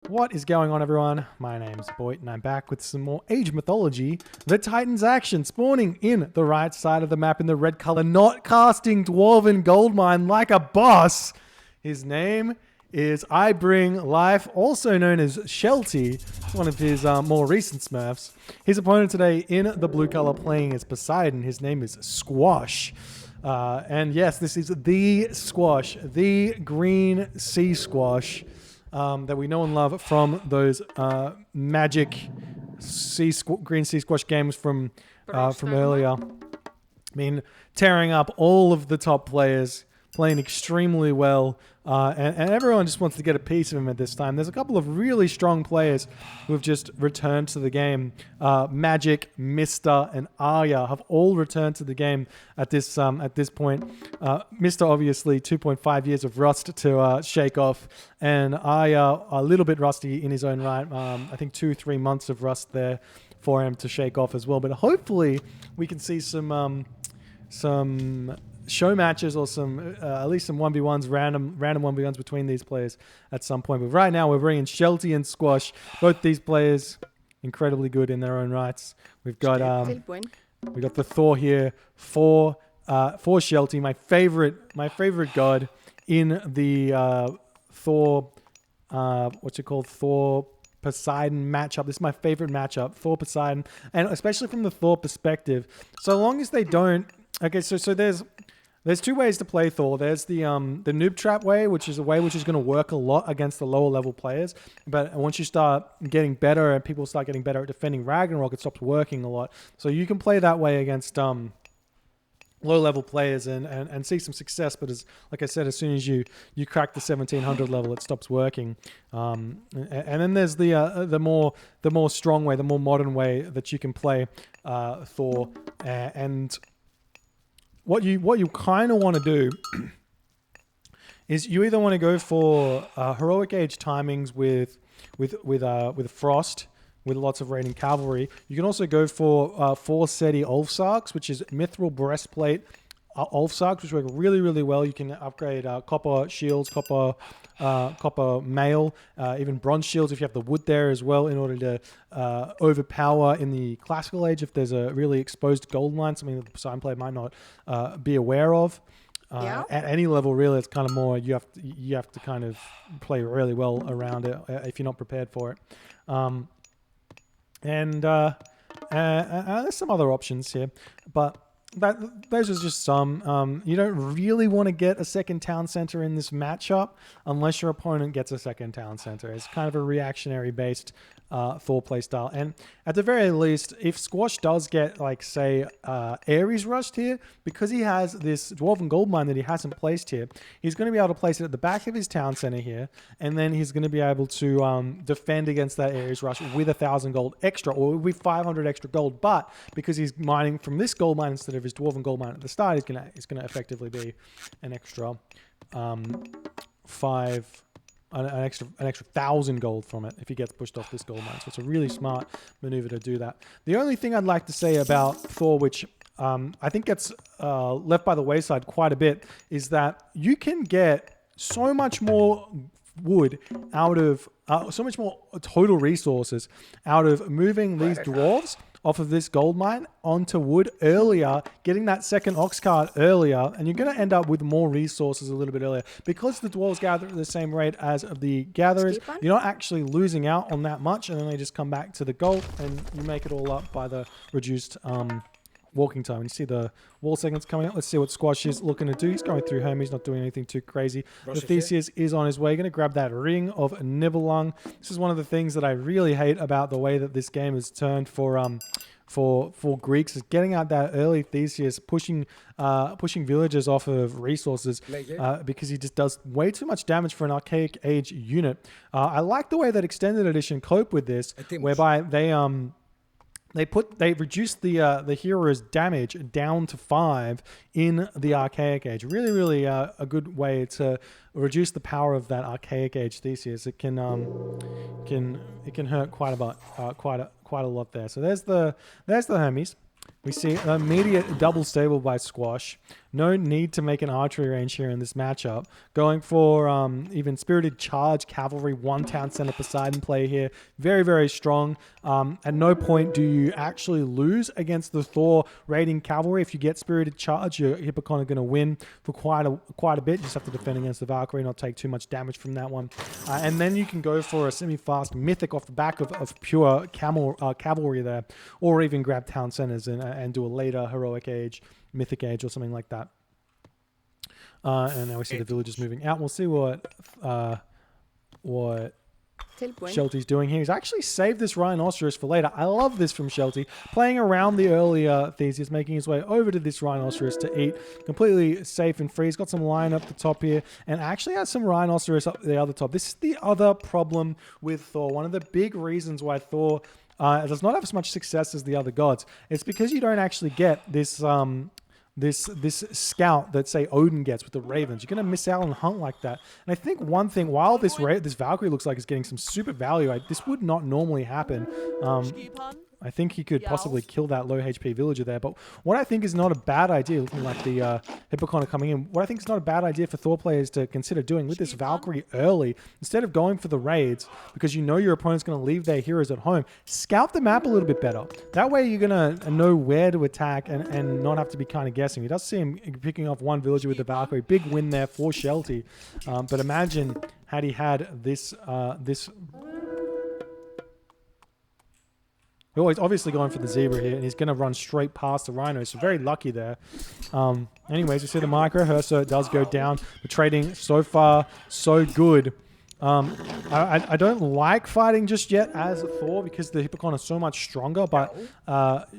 What is going on, everyone? My name's Boyd, and I'm back with some more Age Mythology. The Titans action, spawning in the right side of the map in the red color, not casting Dwarven Goldmine like a boss. His name is I Bring Life, also known as Shelty, one of his more recent smurfs. His opponent today in the blue color playing as Poseidon. His name is Squash. And yes, this is the Squash, the green sea squash. That we know and love from those magic green sea squash games from earlier. I mean, tearing up all of the top players, playing extremely well, and everyone just wants to get a piece of him at this time. There's a couple of really strong players who have just returned to the game. Magic, Mr. and Arya have all returned to the game at this point. Mr. obviously 2.5 years of rust to shake off, and Arya a little bit rusty in his own right. I think 2-3 months of rust there for him to shake off as well. But hopefully we can see some show matches or some at least some 1v1s, random 1v1s between these players at some point. But right now we're bringing Shelty and Squash. Both these players incredibly good in their own rights. We've got the Thor here for Shelty, my favorite god in the Thor Thor Poseidon matchup. This is my favorite matchup, Thor Poseidon, and especially from the Thor perspective. So long as they don't. Okay, so there's two ways to play Thor. There's the noob trap way, which is a way which is going to work a lot against the lower level players. But once you start getting better and people start getting better at defending Ragnarok, it stops working a lot. So you can play that way against low level players and see some success. But like I said, as soon as you crack the 1700 level, it stops working. And then there's the more strong way, the more modern way that you can play Thor. And what you kind of want to do is you either want to go for heroic age timings with Frost, with lots of raiding cavalry. You can also go for 4 SETI Ulfsarks, which is Mithril Breastplate Ulfsarks, which work really, really well. You can upgrade copper shields, copper mail, even bronze shields if you have the wood there as well, in order to overpower in the classical age if there's a really exposed gold mine, something that the Poseidon player might not be aware of. At any level, really, it's kind of more you have to kind of play really well around it if you're not prepared for it. And there's some other options here, but those are just some. You don't really want to get a second town center in this matchup unless your opponent gets a second town center. It's kind of a reactionary based Thor playstyle. And at the very least, if Squash does get, like, say, Ares rushed here, because he has this Dwarven Goldmine that he hasn't placed here, he's going to be able to place it at the back of his town center here, and then he's going to be able to defend against that Ares rush with 1,000 gold extra, or with 500 extra gold. But because he's mining from this gold mine instead of his Dwarven Goldmine at the start, it's going to effectively be an extra an extra 1,000 gold from it if he gets pushed off this gold mine. So it's a really smart maneuver to do that. The only thing I'd like to say about Thor, which I think gets left by the wayside quite a bit, is that you can get so much more wood out of so much more total resources out of moving these dwarves off of this gold mine onto wood earlier, getting that second ox cart earlier, and you're going to end up with more resources a little bit earlier. Because the dwarves gather at the same rate as the gatherers, you're not actually losing out on that much, and then they just come back to the gold, and you make it all up by the reduced walking time. You see the wall segments coming up. Let's see what Squash is looking to do. He's going through home. He's not doing anything too crazy. The Theseus is on his way. Going to grab that Ring of Nibelung. This is one of the things that I really hate about the way that this game has turned for Greeks, is getting out that early Theseus, pushing villagers off of resources because he just does way too much damage for an Archaic Age unit. I like the way that Extended Edition cope with this, whereby they reduced the hero's damage down to 5 in the Archaic Age. Really, really a good way to reduce the power of that Archaic Age Theseus. It can hurt quite a lot there. So there's the Hermes. We see an immediate double stable by Squash. No need to make an archery range here in this matchup. Going for even Spirited Charge, Cavalry, one Town Center Poseidon play here. Very, very strong. At no point do you actually lose against the Thor raiding Cavalry. If you get Spirited Charge, your Hippocon are going to win for quite a bit. You just have to defend against the Valkyrie, not take too much damage from that one. And then you can go for a semi-fast Mythic off the back of pure Cavalry there, or even grab Town Centers and do a later Heroic Age, Mythic Age, or something like that. And now we see the villagers moving out. We'll see what Shelty's doing here. He's actually saved this Rhinoceros for later. I love this from Shelty. Playing around the earlier Theseus, making his way over to this Rhinoceros to eat. Completely safe and free. He's got some lion up the top here, and actually has some Rhinoceros up the other top. This is the other problem with Thor. One of the big reasons why Thor does not have as much success as the other gods. It's because you don't actually get this this scout that, say, Odin gets with the ravens. You're going to miss out on a hunt like that. And I think one thing, while this Valkyrie looks like it's getting some super value, this would not normally happen. I think he could possibly kill that low HP villager there. But what I think is not a bad idea, looking like the Hippocon are coming in, what I think is not a bad idea for Thor players to consider doing with this Valkyrie early, instead of going for the raids, because you know your opponent's going to leave their heroes at home, scout the map a little bit better. That way you're going to know where to attack and not have to be kind of guessing. He does see him picking off one villager with the Valkyrie. Big win there for Shelty. But imagine had he had this... Oh, he's obviously going for the zebra here, and he's going to run straight past the rhino, so very lucky there. Anyways, you see the micro Herso does go down. The trading so far, so good. I don't like fighting just yet as Thor because the Hippocon is so much stronger, but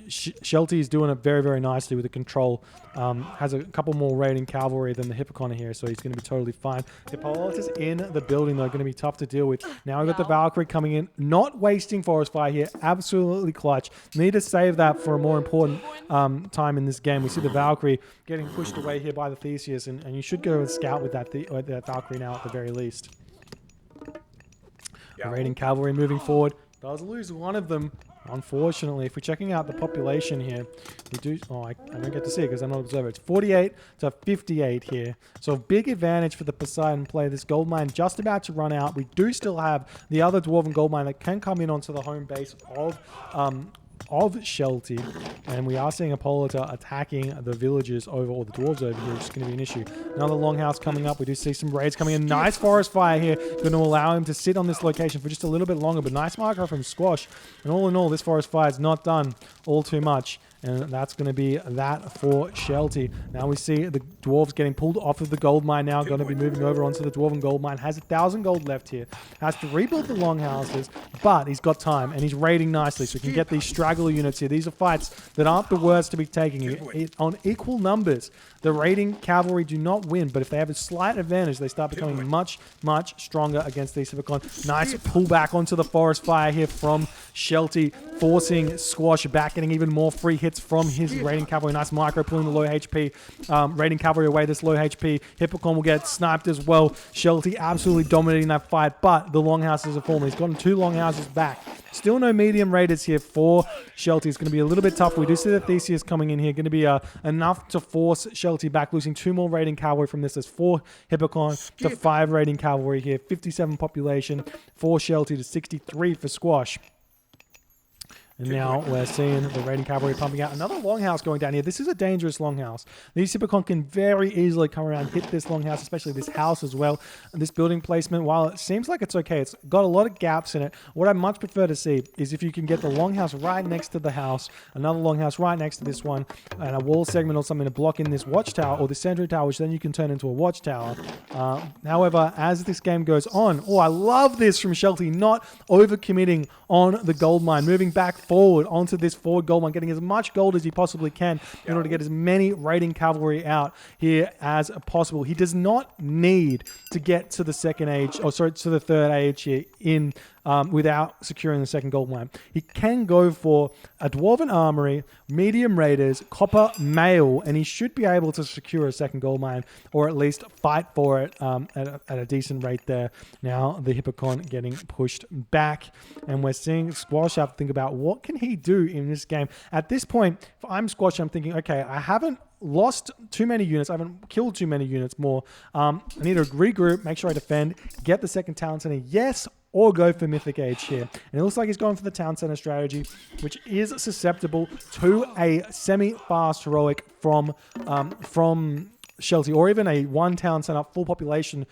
Shelty is doing it very, very nicely with the control. Has a couple more raiding cavalry than the Hippocon here, so he's going to be totally fine. Hippolytus in the building, though, going to be tough to deal with. Now we've got the Valkyrie coming in, not wasting Forest Fire here, absolutely clutch. Need to save that for a more important time in this game. We see the Valkyrie getting pushed away here by the Theseus, and you should go and scout with that Valkyrie now at the very least. The raiding cavalry moving forward does lose one of them, unfortunately. If we're checking out the population here, we do... Oh, I don't get to see it because I'm not an observer. It's 48 to 58 here. So big advantage for the Poseidon play. This gold mine just about to run out. We do still have the other Dwarven gold mine that can come in onto the home base of Shelty, and we are seeing Hippolyta attacking the villagers over, or the dwarves over here, which is going to be an issue. Another longhouse coming up. We do see some raids coming in. Nice forest fire here. Going to allow him to sit on this location for just a little bit longer, but nice marker from Squash. And all in all, this forest fire is not done all too much. And that's going to be that for Shelty. Now we see the dwarves getting pulled off of the gold mine now. Going to be moving over onto the dwarven gold mine. Has 1,000 gold left here. Has to rebuild the longhouses, but he's got time and he's raiding nicely, so he can get these straggler units here. These are fights that aren't the worst to be taking. On equal numbers, the raiding cavalry do not win, but if they have a slight advantage, they start becoming much, much stronger against these Hippocon. Nice pullback onto the forest fire here from Shelty, forcing Squash back, getting even more free hits from his raiding cavalry. Nice micro pulling the low HP raiding cavalry away. This low HP Hippocon will get sniped as well. Shelty absolutely dominating that fight, but the longhouses are falling. He's gotten 2 longhouses back. Still no medium raiders here for Shelty. It's going to be a little bit tough. We do see the Theseus coming in here. Going to be enough to force Shelty back, losing 2 more raiding cavalry from this. There's 4 Hippocon to 5 raiding cavalry here. 57 population for Shelty to 63 for Squash. And now we're seeing the raiding cavalry pumping out. Another longhouse going down here. This is a dangerous longhouse. These Hippocon can very easily come around, hit this longhouse, especially this house as well. And this building placement, while it seems like it's okay, it's got a lot of gaps in it. What I much prefer to see is if you can get the longhouse right next to the house, another longhouse right next to this one, and a wall segment or something to block in this watchtower or the sentry tower, which then you can turn into a watchtower. However, as this game goes on, I love this from Shelty, not overcommitting on the gold mine, moving back forward onto this forward gold mine, getting as much gold as he possibly can in order to get as many raiding cavalry out here as possible. He does not need to get to the to the third age here in without securing the second gold mine. He can go for a Dwarven Armory, medium raiders, copper mail, and he should be able to secure a second gold mine, or at least fight for it at a decent rate there. Now the Hippocon getting pushed back, and we're seeing Squash have to think about what can he do in this game. At this point, if I'm Squash, I'm thinking, okay, I haven't lost too many units. I haven't killed too many units more. I need to regroup, make sure I defend, get the second talent center, yes, or go for Mythic Age here. And it looks like he's going for the town center strategy, which is susceptible to a semi-fast heroic from Shelty, or even a one town center full population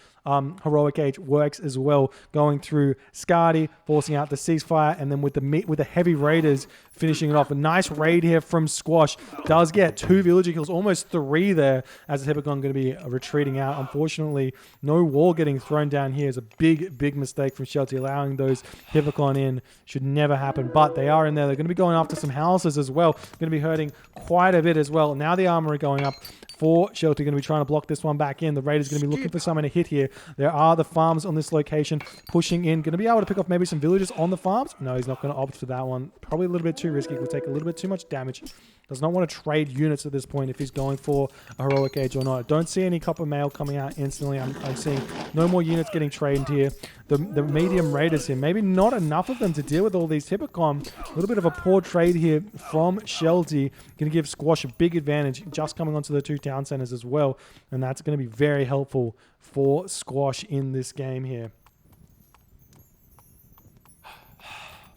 heroic age works as well, going through Scardy, forcing out the ceasefire, and then with the heavy raiders finishing it off. A nice raid here from Squash. Does get 2 villager kills, almost 3 there, as the Hippocon going to be retreating out. Unfortunately, no wall getting thrown down here is a big mistake from Shelty. Allowing those Hippocon in should never happen, but they are in there. They're going to be going after some houses as well. Going to be hurting quite a bit as well. Now the armory going up for Shelty, going to be trying to block this one back in. The Raiders going to be looking for someone to hit here. There are the farms on this location pushing in. Going to be able to pick off maybe some villagers on the farms. No, he's not going to opt for that one. Probably a little bit too risky. Will take a little bit too much damage. Does not want to trade units at this point if he's going for a heroic age or not. Don't see any copper mail coming out instantly. I'm seeing no more units getting traded here. The medium raiders here, maybe not enough of them to deal with all these Hippocon. A little bit of a poor trade here from Shelty. Going to give Squash a big advantage, just coming onto the 2 town centers as well. And that's going to be very helpful for Squash in this game here.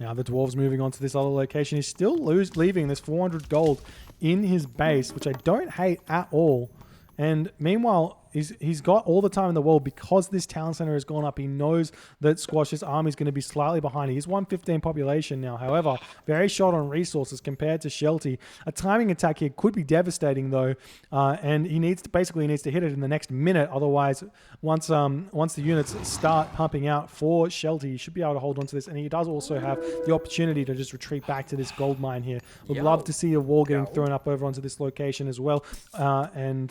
Now the Dwarves moving on to this other location. He's still leaving this 400 gold in his base, which I don't hate at all. And meanwhile, he's got all the time in the world because this town center has gone up. He knows that Squash's army is going to be slightly behind. He's 115 population now. However, very short on resources compared to Shelty. A timing attack here could be devastating though, and he needs to hit it in the next minute. Otherwise, once the units start pumping out for Shelty, he should be able to hold on to this. And he does also have the opportunity to just retreat back to this gold mine here. Would love to see a wall getting thrown up over onto this location as well, and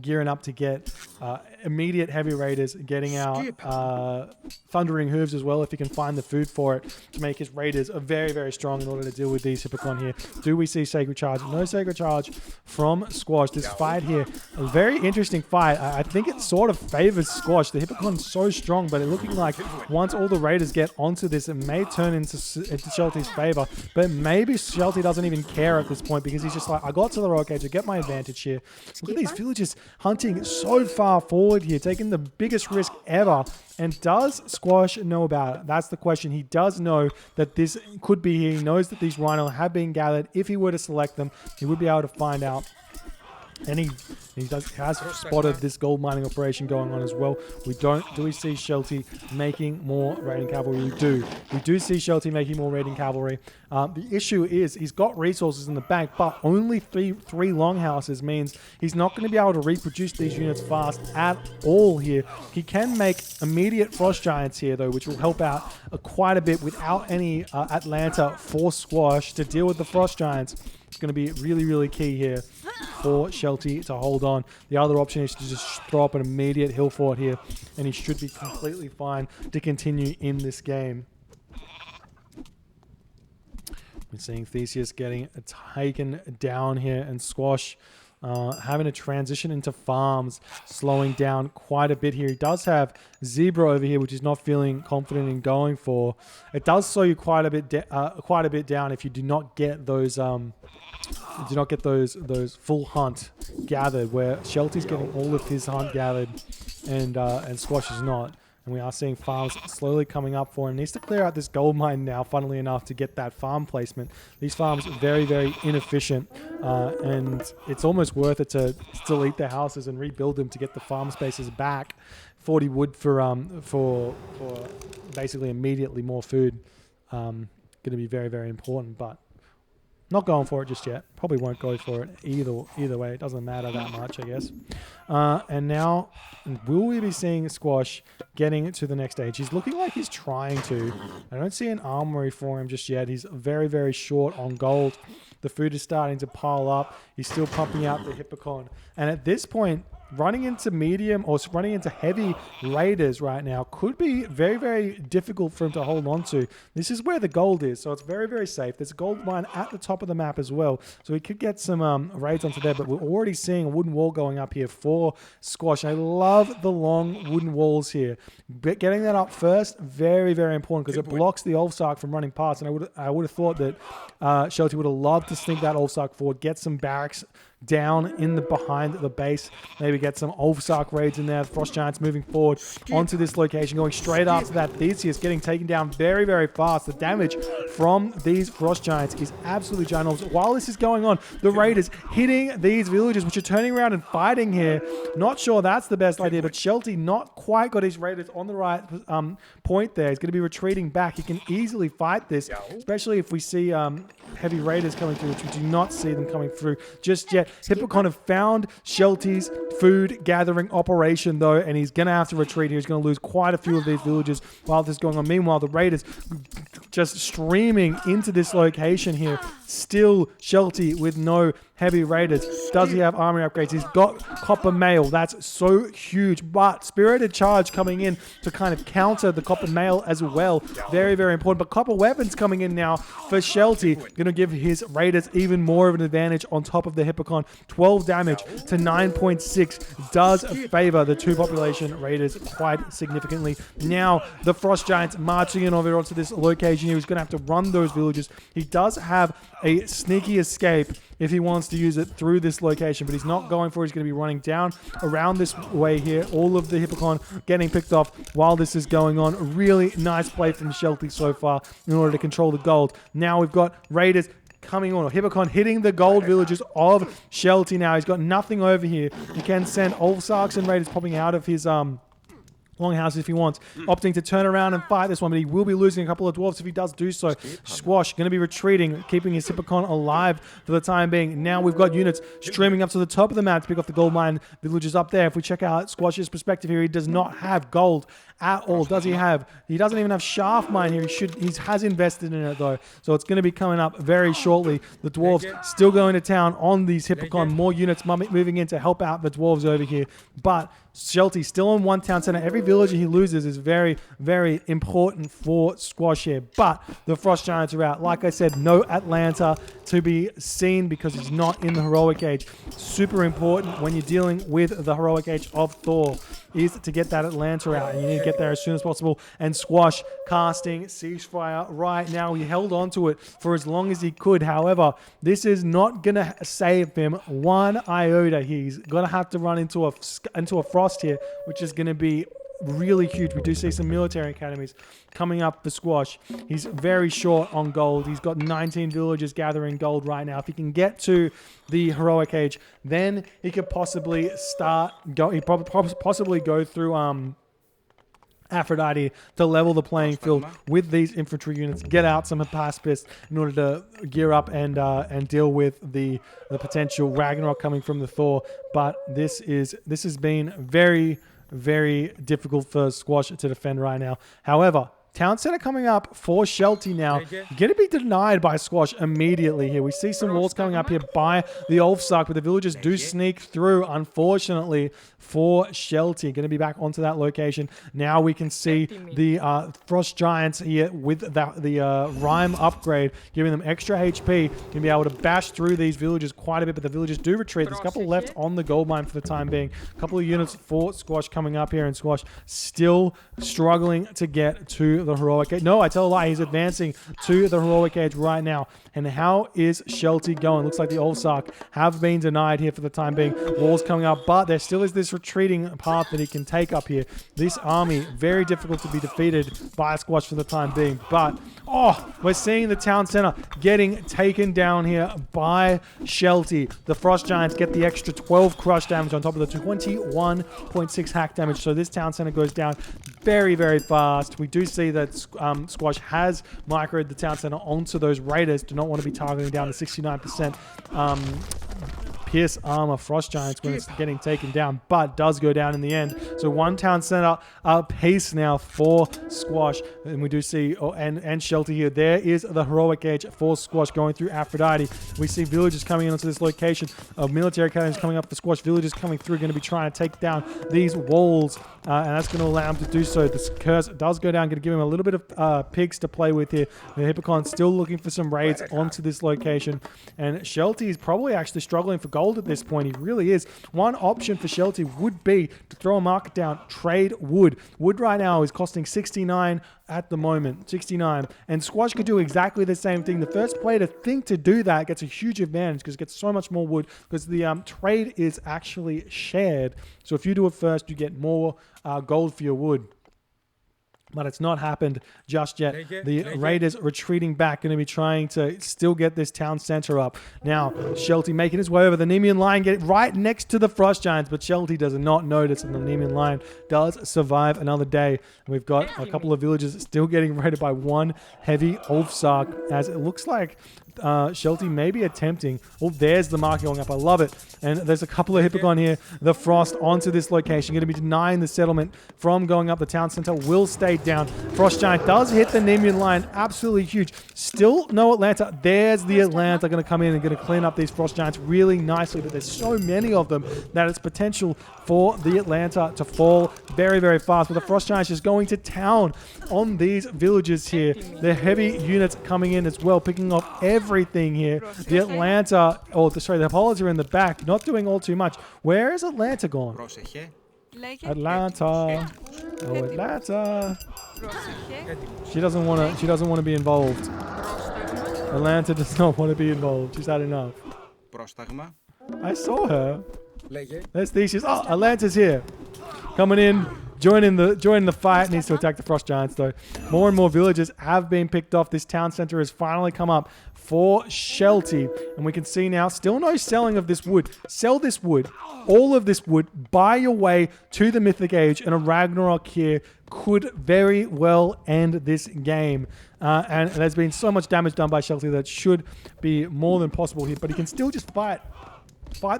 gearing up to get immediate heavy raiders, getting out thundering hooves as well if he can find the food for it to make his raiders very, very strong in order to deal with these Hippocon here. Do we see Sacred Charge? No Sacred Charge from Squash. This fight here, a very interesting fight. I think it sort of favors Squash. The Hippocon's so strong, but it's looking like once all the raiders get onto this, it may turn into Shelty's favor. But maybe Shelty doesn't even care at this point because he's just like, I got to the rock edge, I get my advantage here. Look at these villagers hunting so far forward here, taking the biggest risk ever. And does Squash know about it? That's the question. He does know that this could be here. He knows that these rhino have been gathered. If he were to select them, he would be able to find out. And he has spotted this gold mining operation going on as well. Do we see Shelty making more raiding cavalry? We do see Shelty making more raiding cavalry. The issue is he's got resources in the bank, but only three longhouses means he's not going to be able to reproduce these units fast at all here. He can make immediate frost giants here though, which will help out quite a bit without any Atlanta for Squash to deal with the frost giants. It's going to be really, really key here for Shelty to hold on. The other option is to just throw up an immediate hill fort here, and he should be completely fine to continue in this game. We're seeing Theseus getting taken down here, and Squash having to transition into farms, slowing down quite a bit here. He does have Zebra over here, which he's not feeling confident in going for. It does slow you quite a bit down if you do not get those those full hunt gathered, where Shelty's getting all of his hunt gathered and Squash is not. And we are seeing farms slowly coming up for him. He needs to clear out this gold mine now, funnily enough, to get that farm placement. These farms are very, very inefficient, and it's almost worth it to delete their houses and rebuild them to get the farm spaces back. 40 wood for basically immediately more food. Going to be very, very important, but not going for it just yet. Probably won't go for it either way. It doesn't matter that much, I guess. And now, will we be seeing Squash getting to the next stage? He's looking like he's trying to. I don't see an armory for him just yet. He's very, very short on gold. The food is starting to pile up. He's still pumping out the Hippocon. And at this point, running into medium or running into heavy raiders right now could be very, very difficult for him to hold on to. This is where the gold is, so it's very, very safe. There's a gold mine at the top of the map as well, so he could get some raids onto there, but we're already seeing a wooden wall going up here for Squash. I love the long wooden walls here. But getting that up first, very, very important, because it blocks the Ulfsark from running past, and I would have thought that Shelty would have loved to sneak that Ulfsark forward, get some barracks down in the behind the base, maybe get some Ulfsark raids in there. The Frost Giants moving forward onto this location, going straight after that. Theseus getting taken down very, very fast. The damage from these Frost Giants is absolutely ginormous. While this is going on, the raiders hitting these villages, which are turning around and fighting here. Not sure that's the best idea, but Shelty not quite got his raiders on the right point there. He's going to be retreating back. He can easily fight this, especially if we see heavy raiders coming through, which we do not see them coming through just yet. Hippocon have found Shelty's food gathering operation though, and he's going to have to retreat here. He's going to lose quite a few of these villages while this is going on. Meanwhile, the raiders just streaming into this location here. Still Shelty with no heavy raiders. Does he have army upgrades? He's got copper mail. That's so huge. But spirited charge coming in to kind of counter the copper mail as well. Very, very important. But copper weapons coming in now for Shelty. Going to give his raiders even more of an advantage on top of the Hippocon. 12 damage to 9.6 does favor the two population raiders quite significantly. Now the Frost Giants marching in over onto this location. He was going to have to run those villages. He does have a sneaky escape if he wants to use it through this location, but he's not going for it. He's going to be running down around this way here. All of the Hippocon getting picked off while this is going on. Really nice play from Shelty so far in order to control the gold. Now we've got raiders coming on. Hippocon hitting the gold villages of Shelty now. He's got nothing over here. He can send Ulfsarks and raiders popping out of his Longhouse if he wants, opting to turn around and fight this one, but he will be losing a couple of dwarves if he does do so. Squash going to be retreating, keeping his Hippocon alive for the time being. Now we've got units streaming up to the top of the map to pick off the gold mine villages up there. If we check out Squash's perspective here, he does not have gold at all. Does he have? He doesn't even have shaft mine here. He has invested in it though, so it's going to be coming up very shortly. The dwarves still going to town on these Hippocon. More units moving in to help out the dwarves over here, but Shelty still on one town center. Every villager he loses is very, very important for Squash here. But the Frost Giants are out. Like I said, no Atlanta to be seen because he's not in the heroic age. Super important when you're dealing with the heroic age of Thor is to get that Atlanta out, and you need to get there as soon as possible. And Squash casting Ceasefire right now. He held on to it for as long as he could. However, this is not going to save him one iota. He's going to have to run into a frost here, which is going to be really huge. We do see some military academies coming up for Squash. He's very short on gold. He's got 19 villagers gathering gold right now. If he can get to the heroic age, then he could possibly possibly go through Aphrodite to level the playing field with these infantry units, get out some Hypaspis in order to gear up and deal with the potential Ragnarok coming from the Thor. But this has been very, very difficult for Squash to defend right now. However, Town Center coming up for Shelty now. Going to be denied by Squash immediately here. We see some walls coming up here by the Ulfsark, but the villagers do sneak through, unfortunately, for Shelty. Going to be back onto that location. Now we can see the Frost Giants here with the Rhyme upgrade, giving them extra HP. Going to be able to bash through these villagers quite a bit, but the villagers do retreat. There's a couple left on the gold mine for the time being. A couple of units for Squash coming up here, and Squash still struggling to get to the heroic age. No, I tell a lie. He's advancing to the heroic age right now. And how is Shelty going? Looks like the Ulfsark have been denied here for the time being. Walls coming up, but there still is this retreating path that he can take up here. This army, very difficult to be defeated by Squash for the time being. But, we're seeing the town center getting taken down here by Shelty. The Frost Giants get the extra 12 crush damage on top of the 21.6 hack damage. So this town center goes down very, very fast. We do see that Squash has microed the town center onto those raiders. Do not want to be targeting down to 69% pierce armor Frost Giants when it's getting taken down, but does go down in the end. So one town center apiece now for Squash. And we do see, and Shelty here. There is the heroic age for Squash going through Aphrodite. We see villagers coming into this location. Military academies coming up for Squash. Villagers coming through, going to be trying to take down these walls. And that's going to allow him to do so. This curse does go down. Going to give him a little bit of pigs to play with here. The Hippocon still looking for some raids onto this location. And Shelty is probably actually struggling for gold at this point. He really is. One option for Shelty would be to throw a market down, trade wood. Wood right now is costing 69 at the moment, 69. And Squash could do exactly the same thing. The first player to think to do that gets a huge advantage because it gets so much more wood because the trade is actually shared. So if you do it first, you get more gold for your wood. But it's not happened just yet. The Raiders retreating back, going to be trying to still get this town center up. Now, Shelty making his way over the Nemean line, getting right next to the Frost Giants, but Shelty does not notice, and the Nemean line does survive another day. We've got a couple of villagers still getting raided by one heavy Ulfsark, as it looks like Shelty may be attempting. Oh, there's the mark going up. I love it. And there's a couple of Hippocon here. The Frost onto this location. Going to be denying the settlement from going up. The town center will stay down. Frost Giant does hit the Nemean line. Absolutely huge. Still no Atlanta. There's the Atlanta going to come in and going to clean up these Frost Giants really nicely. But there's so many of them that it's potential for the Atlanta to fall very, very fast. But the Frost Giants just going to town on these villages here. The heavy units coming in as well, picking off everything here. The Atlanta, the Apollos are in the back, not doing all too much. Where is Atlanta gone? Atlanta. Oh, Atlanta. She doesn't want to be involved. Atlanta does not want to be involved. She's had enough. I saw her. There's Theseus. Oh, Atlanta's here. Coming in, joining the fight. Needs to attack the Frost Giants though. More and more villagers have been picked off. This town center has finally come up for Shelty. And we can see now, still no selling of this wood. Sell this wood. All of this wood. Buy your way to the Mythic Age. And a Ragnarok here could very well end this game. And there's been so much damage done by Shelty that should be more than possible here. But he can still just fight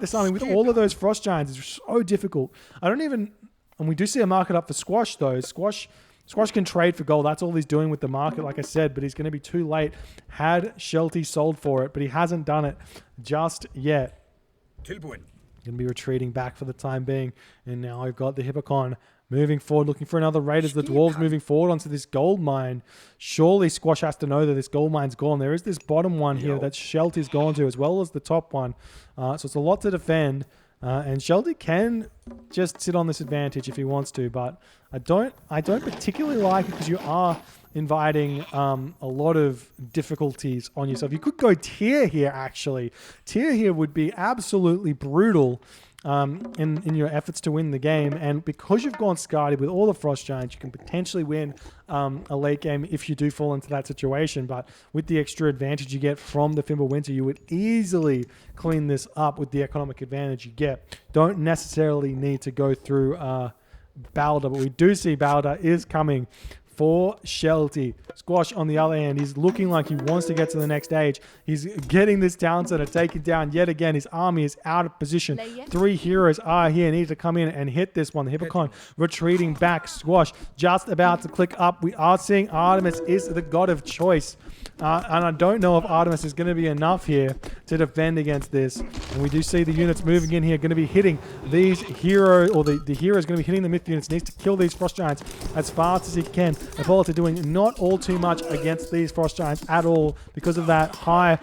this army with all of those Frost Giants. It's so difficult. And we do see a market up for Squash though. Squash can trade for gold. That's all he's doing with the market, like I said, but he's going to be too late. Had Shelty sold for it, but he hasn't done it just yet. Going to be retreating back for the time being. And now I've got the Hippocon moving forward, looking for another raid as the Dwarves moving forward onto this gold mine. Surely Squash has to know that this gold mine's gone. There is this bottom one here that Shelty's gone to, as well as the top one. So it's a lot to defend. And Shelty can just sit on this advantage if he wants to, but I don't particularly like it because you are inviting a lot of difficulties on yourself. You could go tier here, actually. Tier here would be absolutely brutal in your efforts to win the game. And because you've gone Scardy with all the Frost Giants, you can potentially win a late game if you do fall into that situation. But with the extra advantage you get from the Fimbulwinter, you would easily clean this up with the economic advantage you get. Don't necessarily need to go through Balder, but we do see Balder is coming for Shelty. Squash, on the other hand, he's looking like he wants to get to the next age. He's getting this town center taken down yet again. His army is out of position. 3 heroes are here, need to come in and hit this one. The Hippocon retreating back. Squash just about to click up. We are seeing Artemis is the god of choice. And I don't know if Artemis is going to be enough here to defend against this. And we do see the units moving in here, going to be hitting these heroes, or the hero is going to be hitting the myth units. Needs to kill these Frost Giants as fast as he can. Apollo doing not all too much against these Frost Giants at all because of that high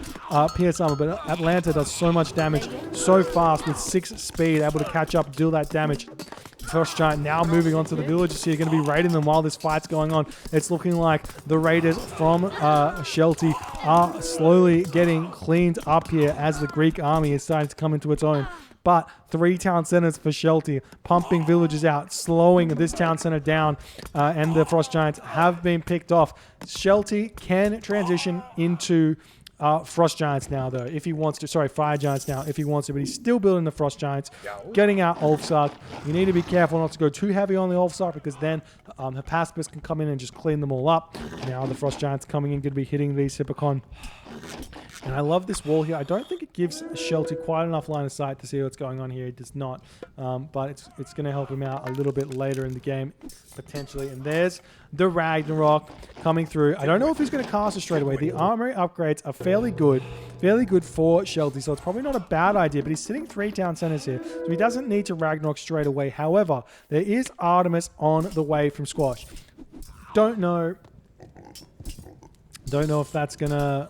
pierce armor. But Atlanta does so much damage so fast with 6 speed, able to catch up, deal that damage. Frost Giant now moving on to the villages here, going to be raiding them while this fight's going on. It's looking like the raiders from Shelty are slowly getting cleaned up here as the Greek army is starting to come into its own. But 3 town centers for Shelty, pumping villages out, slowing this town center down, and the Frost Giants have been picked off. Shelty can transition into Frost Giants now, though, if he wants to. Sorry, Fire Giants now, if he wants to. But he's still building the Frost Giants, getting out Ulfsark. You need to be careful not to go too heavy on the Ulfsark because then Hephaestus can come in and just clean them all up. Now the Frost Giants coming in, going to be hitting these Hippocon. And I love this wall here. I don't think it gives Shelty quite enough line of sight to see what's going on here. It does not. But it's going to help him out a little bit later in the game, potentially. And there's the Ragnarok coming through. I don't know if he's going to cast it straight away. The armory upgrades are fairly good for Shelty. So it's probably not a bad idea. But he's sitting 3 town centers here. So he doesn't need to Ragnarok straight away. However, there is Artemis on the way from Squash. Don't know if that's going to...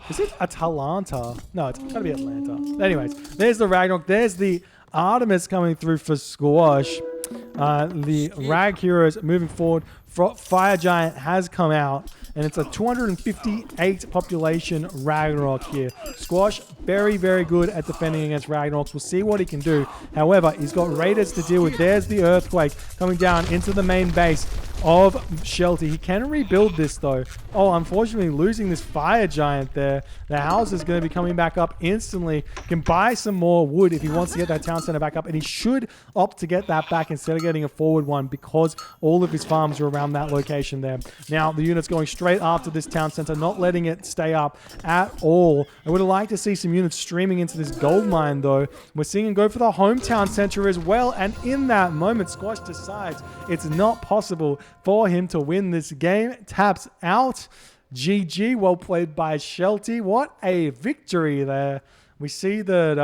Is it Atalanta? No, it's got to be Atlanta. Anyways, there's the Ragnarok. There's the Artemis coming through for Squash. The Rag Heroes moving forward. Fire Giant has come out. And it's a 258 population Ragnarok here. Squash, very, very good at defending against Ragnaroks. We'll see what he can do. However, he's got Raiders to deal with. There's the Earthquake coming down into the main base of Shelty. He can rebuild this, though. Oh, unfortunately, losing this Fire Giant there. The house is going to be coming back up instantly. Can buy some more wood if he wants to get that town center back up. And he should opt to get that back instead of getting a forward one because all of his farms are around that location there. Now, the unit's going straight after this town center, not letting it stay up at all. I would have liked to see some units streaming into this gold mine, though. We're seeing him go for the hometown center as well, and in that moment, Squash decides it's not possible for him to win this game. Taps out. GG, well played by Shelty. What a victory there. We see that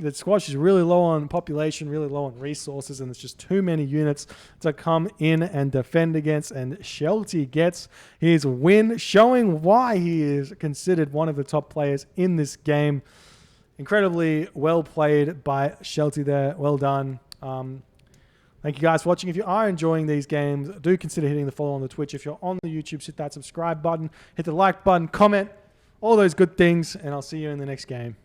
that Squash is really low on population, really low on resources, and there's just too many units to come in and defend against. And Shelty gets his win, showing why he is considered one of the top players in this game. Incredibly well played by Shelty there. Well done. Thank you guys for watching. If you are enjoying these games, do consider hitting the follow on the Twitch. If you're on the YouTube, hit that subscribe button, hit the like button, comment, all those good things, and I'll see you in the next game.